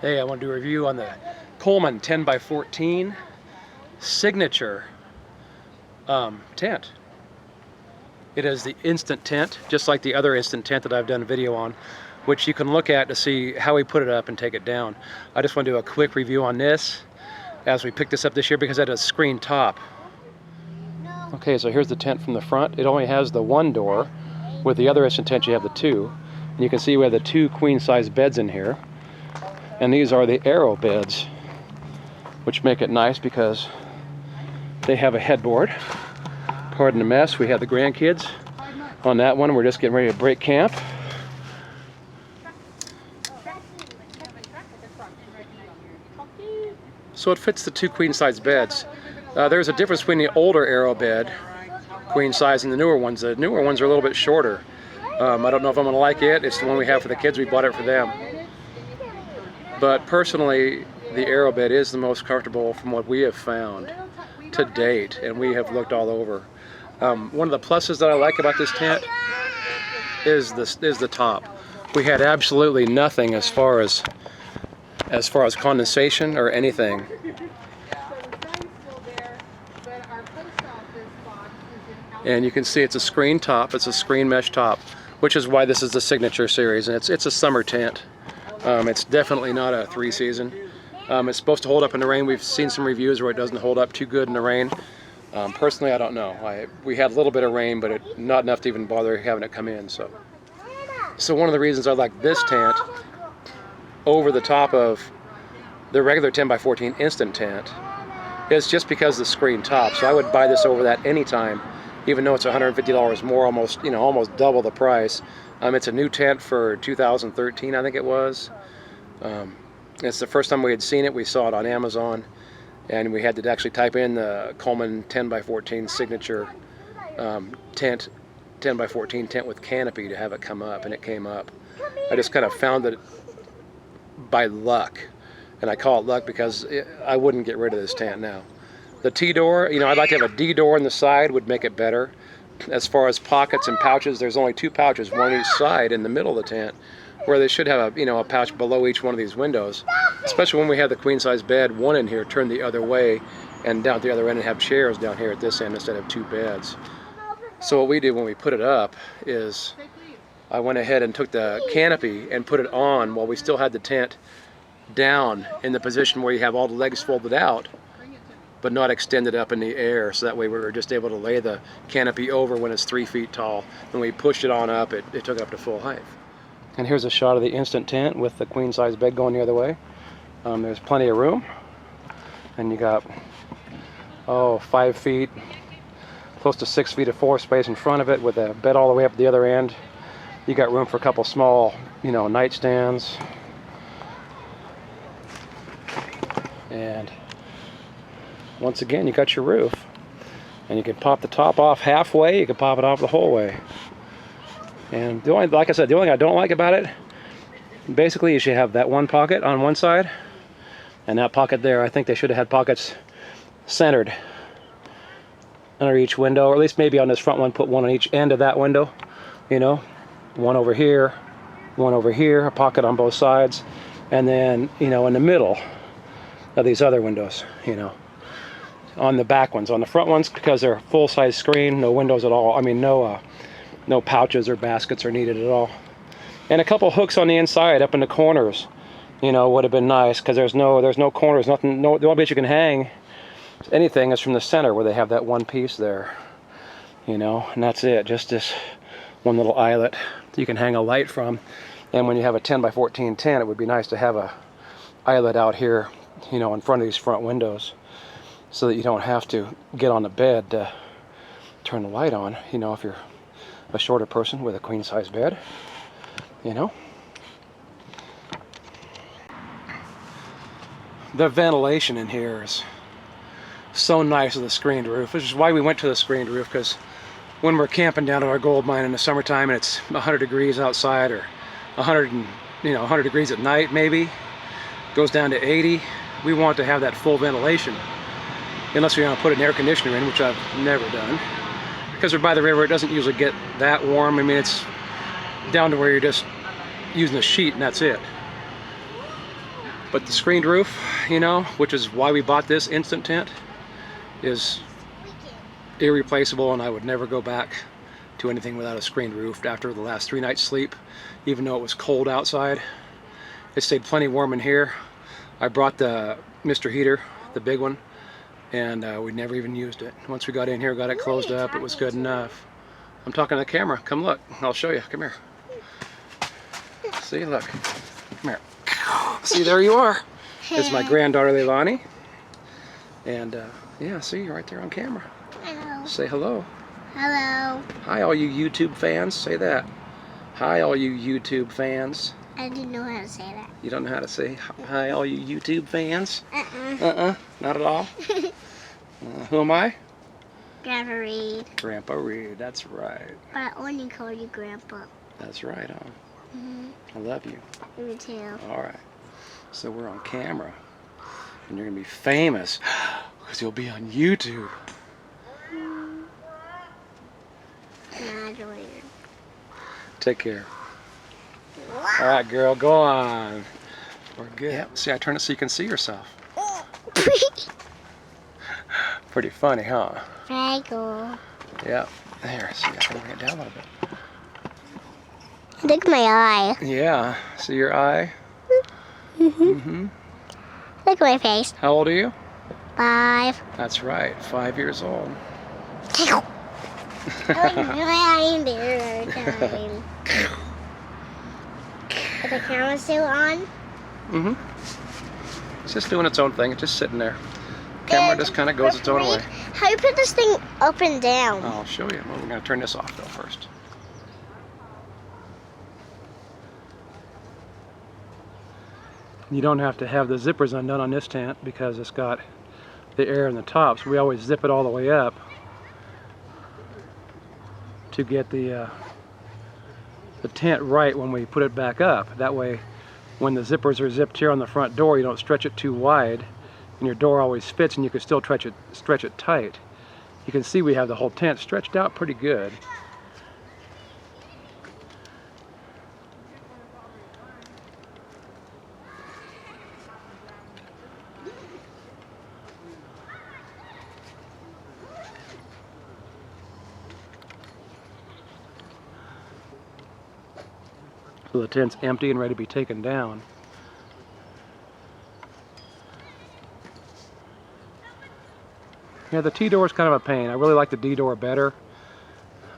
Hey, I want to do a review on the Coleman 10x14 signature tent. It is the instant tent, just like the other instant tent that I've done a video on, which you can look at to see how we put it up and take it down. I just want to do a quick review on this as we picked this up this year because it has a screen top. Okay, so here's the tent from the front. It only has the one door. With the other instant tent you have the two. And you can see we have the two queen-size beds in here. And these are the arrow beds, which make it nice because they have a headboard. Pardon the mess, we have the grandkids on that one. We're just getting ready to break camp. So it fits the two queen-size beds. There's a difference between the older arrow bed, queen size, and the newer ones. The newer ones are a little bit shorter. I don't know if I'm going to like it. It's the one we have for the kids. We bought it for them. But personally, the arrow bed is the most comfortable from what we have found to date, and we have looked all over. One of the pluses that I like about this tent is the top. We had absolutely nothing as far as condensation or anything. And you can see it's a screen top. It's a screen mesh top, which is why this is the signature series, and it's a summer tent. It's definitely not a 3-season. It's supposed to hold up in the rain. We've seen some reviews where it doesn't hold up too good in the rain. Personally, I don't know. We had a little bit of rain, but not enough to even bother having it come in. So one of the reasons I like this tent over the top of the regular 10x14 instant tent is just because of the screen top. So I would buy this over that anytime, even though it's $150 more, almost double the price. It's a new tent for 2013, I think it was. It's the first time we had seen it. We saw it on Amazon, and we had to actually type in the Coleman 10x14 signature tent, 10x14 tent with canopy to have it come up, and it came up. I just kind of found it by luck, and I call it luck because I wouldn't get rid of this tent now. The T-door, I'd like to have a D-door on the side, would make it better. As far as pockets and pouches, there's only two pouches, one on each side in the middle of the tent, where they should have a pouch below each one of these windows. Especially when we have the queen-size bed, one in here turned the other way, and down at the other end and have chairs down here at this end instead of two beds. So what we did when we put it up is I went ahead and took the canopy and put it on while we still had the tent down in the position where you have all the legs folded out, but not extended up in the air, so that way we were just able to lay the canopy over when it's 3 feet tall. When we pushed it on up, it took it up to full height. And here's a shot of the instant tent with the queen-size bed going the other way. There's plenty of room, and you got 5 feet, close to 6 feet of floor space in front of it with a bed all the way up the other end. You got room for a couple small, nightstands. And once again, you got your roof, and you can pop the top off halfway, you can pop it off the whole way. And like I said, the only thing I don't like about it, basically, is you have that one pocket on one side, and that pocket there. I think they should have had pockets centered under each window, or at least maybe on this front one, put one on each end of that window, one over here, a pocket on both sides, and then, in the middle of these other windows, on the back ones. On the front ones, because they're full-size screen, no windows at all. No pouches or baskets are needed at all. And a couple hooks on the inside up in the corners, would have been nice, because there's no corners, nothing. The only place you can hang anything is from the center where they have that one piece there, and that's it. Just this one little eyelet you can hang a light from. And when you have a 10x14 tent, it would be nice to have a eyelet out here, in front of these front windows, so that you don't have to get on the bed to turn the light on, if you're a shorter person with a queen-size bed, The ventilation in here is so nice with the screened roof, which is why we went to the screened roof, because when we're camping down at our gold mine in the summertime and it's 100 degrees outside, or 100 degrees at night maybe, goes down to 80, we want to have that full ventilation. Unless we want to put an air conditioner in, which I've never done. Because we're by the river, it doesn't usually get that warm. It's down to where you're just using a sheet and that's it. But the screened roof, you know, which is why we bought this instant tent, is irreplaceable, and I would never go back to anything without a screened roof after the last 3 nights sleep, even though it was cold outside. It stayed plenty warm in here. I brought the Mr. Heater, the big one, and we never even used it. Once we got in here, got it closed up, it was good enough. I'm talking to the camera. Come look. I'll show you. Come here. See, look. Come here. See, there you are. It's my granddaughter, Leilani. And, yeah, see, you're right there on camera. Hello. Say hello. Hello. Hi, all you YouTube fans. Say that. Hi, all you YouTube fans. I didn't know how to say that. You don't know how to say hi, all you YouTube fans? Uh-uh. Not at all. Who am I? Grandpa Reed. Grandpa Reed, that's right. But I only call you Grandpa. That's right, huh? Mm-hmm. I love you. Me too. All right. So we're on camera. And you're going to be famous. Because you'll be on YouTube. Not weird. Take care. All right, girl, go on. We're good. Yep. See, I turn it so you can see yourself. Pretty funny, huh? Very cool. Yeah. There, see, I can bring it down a little bit. Look at my eye. Yeah. See your eye? Mm-hmm. Look at my face. How old are you? 5. That's right, 5 years old. I'm there time. Is the camera still on? Mm-hmm. It's just doing its own thing. It's just sitting there. Camera just kind of goes its own way. How do you put this thing up and down? I'll show you. Well, we're going to turn this off though first. You don't have to have the zippers undone on this tent because it's got the air in the top. So we always zip it all the way up to get the tent right when we put it back up. That way, when the zippers are zipped here on the front door, you don't stretch it too wide, and your door always fits, and you can still stretch it tight. You can see we have the whole tent stretched out pretty good. So the tent's empty and ready to be taken down. Yeah, the T-door is kind of a pain. I really like the D-door better.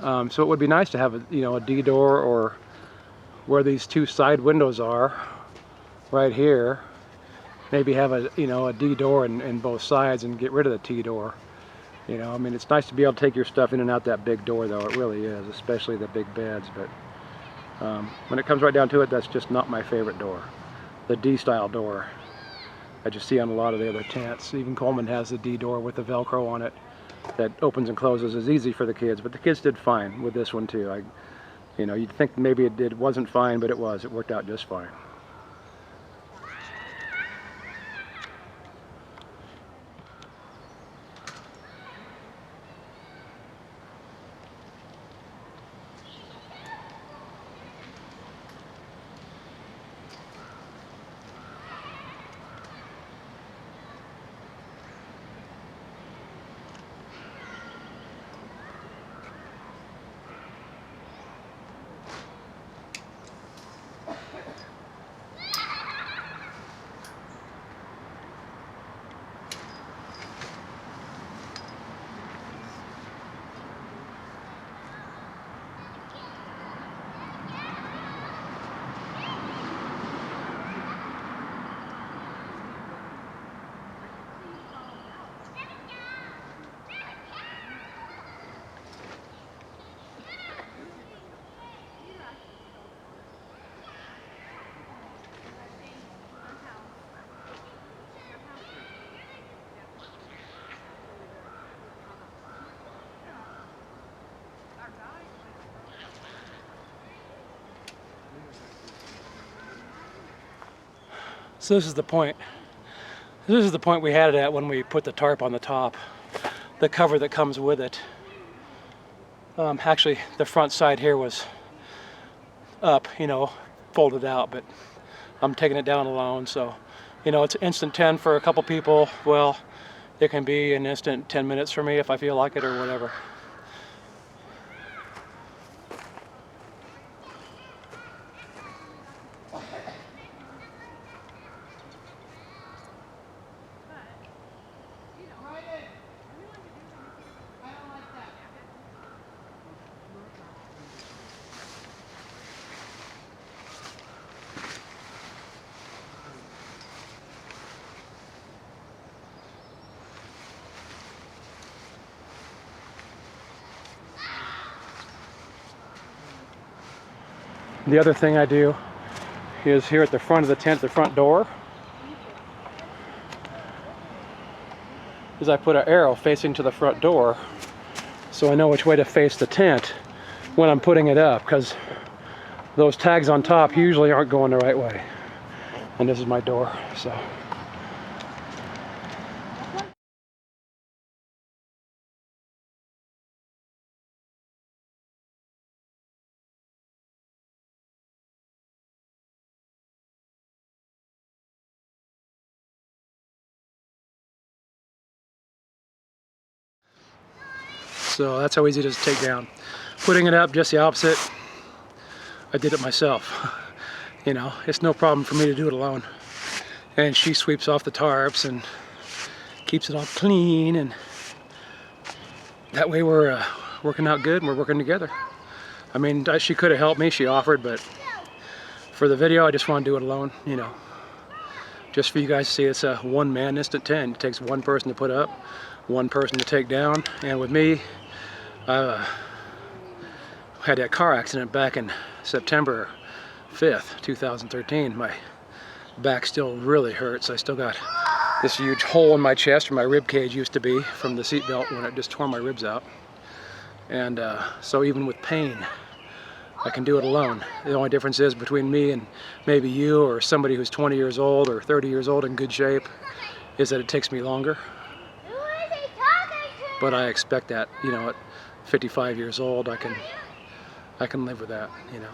So it would be nice to have a D-door, or where these 2 side windows are, right here. Maybe have a D-door in both sides and get rid of the T-door. I mean, it's nice to be able to take your stuff in and out that big door, though. It really is, especially the big beds. But when it comes right down to it, that's just not my favorite door. The D-style door I just see on a lot of the other tents. Even Coleman has the D-door with the Velcro on it that opens and closes. Is easy for the kids, but the kids did fine with this one too. You'd think maybe it wasn't fine, but it was. It worked out just fine. So this is the point. This is the point we had it at when we put the tarp on the top, the cover that comes with it. Actually, the front side here was up, folded out, but I'm taking it down alone, so You know, it's instant 10 for a couple people. Well, it can be an instant 10 minutes for me if I feel like it or whatever. The other thing I do is here at the front of the tent, the front door, is I put an arrow facing to the front door so I know which way to face the tent when I'm putting it up, because those tags on top usually aren't going the right way. And this is my door, so. So that's how easy it is to take down. Putting it up, just the opposite. I did it myself. You know, it's no problem for me to do it alone. And she sweeps off the tarps and keeps it all clean, and that way we're working out good and we're working together. I mean, she could have helped me, she offered, but for the video I just want to do it alone, you know. Just for you guys to see, it's a one-man instant tent. It takes one person to put up, one person to take down, and with me, I had that car accident back in September 5th, 2013. My back still really hurts. I still got this huge hole in my chest where my rib cage used to be from the seatbelt when it just tore my ribs out. And so even with pain, I can do it alone. The only difference is between me and maybe you or somebody who's 20 years old or 30 years old in good shape is that it takes me longer. But I expect that, you know, at 55 years old, I can live with that, you know.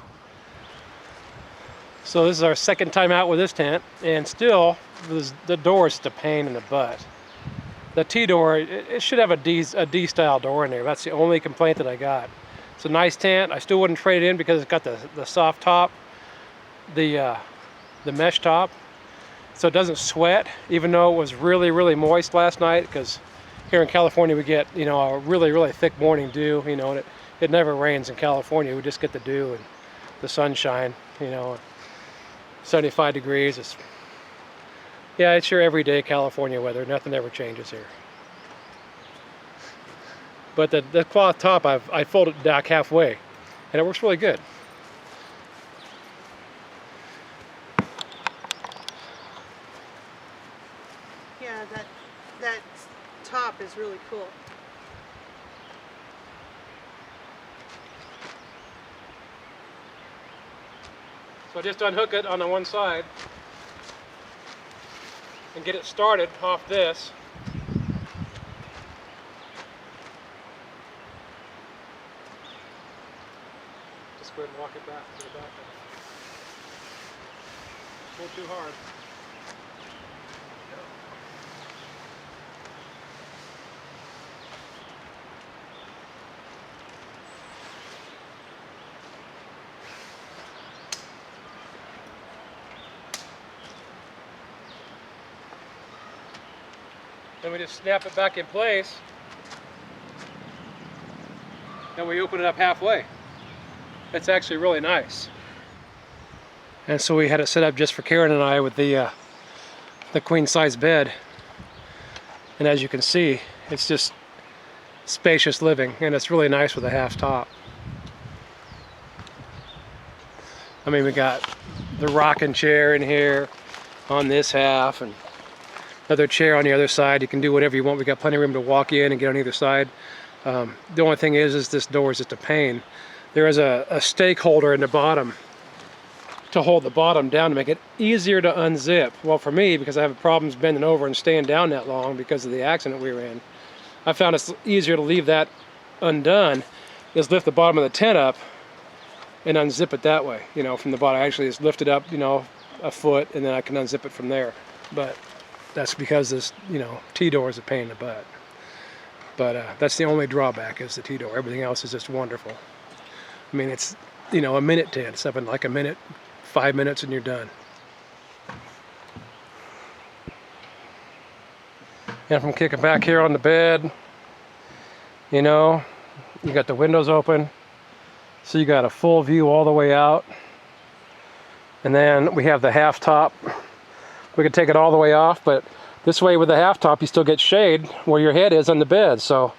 So this is our second time out with this tent, and still the door is just a pain in the butt. The T door, it should have a D style door in there. That's the only complaint that I got. It's a nice tent. I still wouldn't trade it in because it's got the soft top, the mesh top, so it doesn't sweat, even though it was really, really moist last night, because here in California we get, you know, a really, really thick morning dew, you know, and it never rains in California. We just get the dew and the sunshine, you know, 75 degrees. Yeah, it's your everyday California weather. Nothing ever changes here. But the cloth top, I folded it back halfway, and it works really good. Yeah, that top is really cool. So just unhook it on the one side and get it started off this. Just go ahead and walk it back to the back. Pull too hard. Then we just snap it back in place, and we open it up halfway. It's actually really nice. And so we had it set up just for Karen and I with the queen size bed. And as you can see, it's just spacious living, and it's really nice with a half top. I mean, we got the rocking chair in here on this half, and another chair on the other side. You can do whatever you want. We got plenty of room to walk in and get on either side. The only thing is this door is just a pain. There is a stake holder in the bottom to hold the bottom down to make it easier to unzip. Well, for me, because I have problems bending over and staying down that long because of the accident we were in, I found it's easier to leave that undone, is lift the bottom of the tent up and unzip it that way, you know, from the bottom. I actually just lift it up, you know, a foot, and then I can unzip it from there. but that's because this, you know, T-door is a pain in the butt. But that's the only drawback, is the T-door. Everything else is just wonderful. I mean, it's, you know, a minute tent. It's up in like a minute, 5 minutes, and you're done. And from kicking back here on the bed, you know, you got the windows open, so you got a full view all the way out. And then we have the half top. We could take it all the way off, but this way with the half top, you still get shade where your head is on the bed. So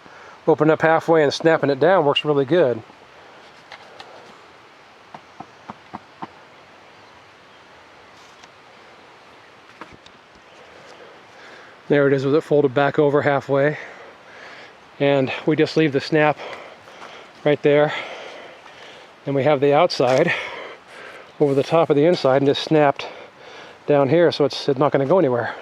opening up halfway and snapping it down works really good. There it is with it folded back over halfway. And we just leave the snap right there. And we have the outside over the top of the inside and just snapped down here, so it's not going to go anywhere.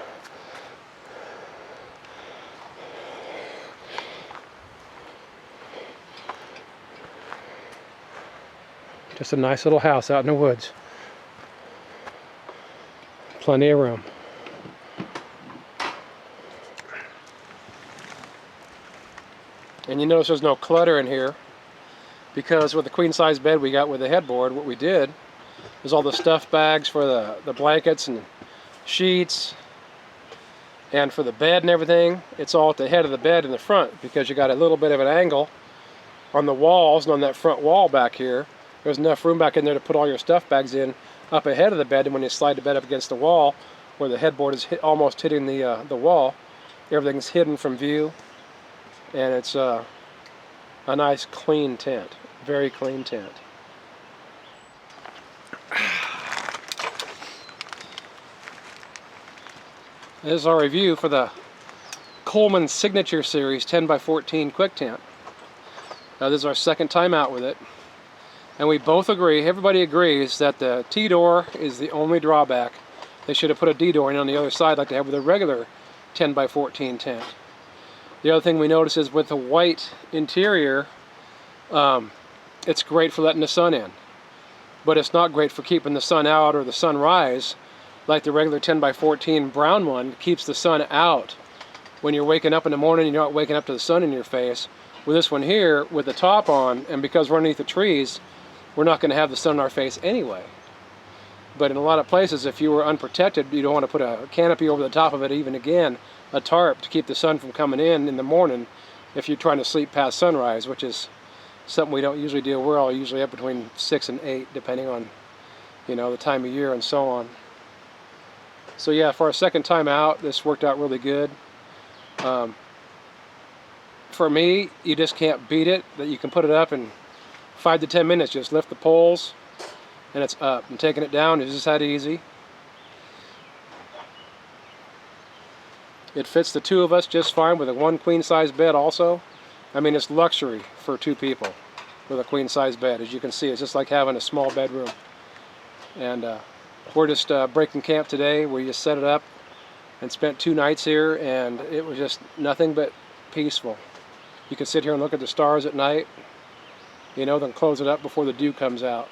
Just a nice little house out in the woods. Plenty of room. And you notice there's no clutter in here, because with the queen size bed we got with the headboard, what we did is all the stuff bags for the blankets and sheets and for the bed and everything, it's all at the head of the bed in the front, because you got a little bit of an angle on the walls and on that front wall back here. There's enough room back in there to put all your stuff bags in up ahead of the bed, and when you slide the bed up against the wall where the headboard is almost hitting the wall, everything's hidden from view. And it's a nice clean tent, very clean tent. This is our review for the Coleman Signature Series 10x14 quick tent. This is our second time out with it, and we both agree, everybody agrees, that the T-door is the only drawback. They should have put a D-door in on the other side like they have with a regular 10x14 tent. The other thing we notice is with the white interior, it's great for letting the sun in, but it's not great for keeping the sun out or the sunrise like the regular 10x14 brown one keeps the sun out. When you're waking up in the morning, you're not waking up to the sun in your face. With this one here, with the top on, and because we're underneath the trees, we're not going to have the sun in our face anyway. But in a lot of places, if you were unprotected, you don't want to put a canopy over the top of it, even again, a tarp to keep the sun from coming in the morning if you're trying to sleep past sunrise, which is something we don't usually do. We're all usually up between 6 and 8, depending on, you know, the time of year and so on. So yeah, for our second time out, this worked out really good. For me, you just can't beat it, that you can put it up in 5 to 10 minutes. Just lift the poles and it's up, and taking it down is just that easy. It fits the two of us just fine with a one queen size bed also. I mean, it's luxury for 2 people with a queen size bed. As you can see, it's just like having a small bedroom. And we're just breaking camp today. We just set it up and spent 2 nights here, and it was just nothing but peaceful. You can sit here and look at the stars at night, you know, then close it up before the dew comes out.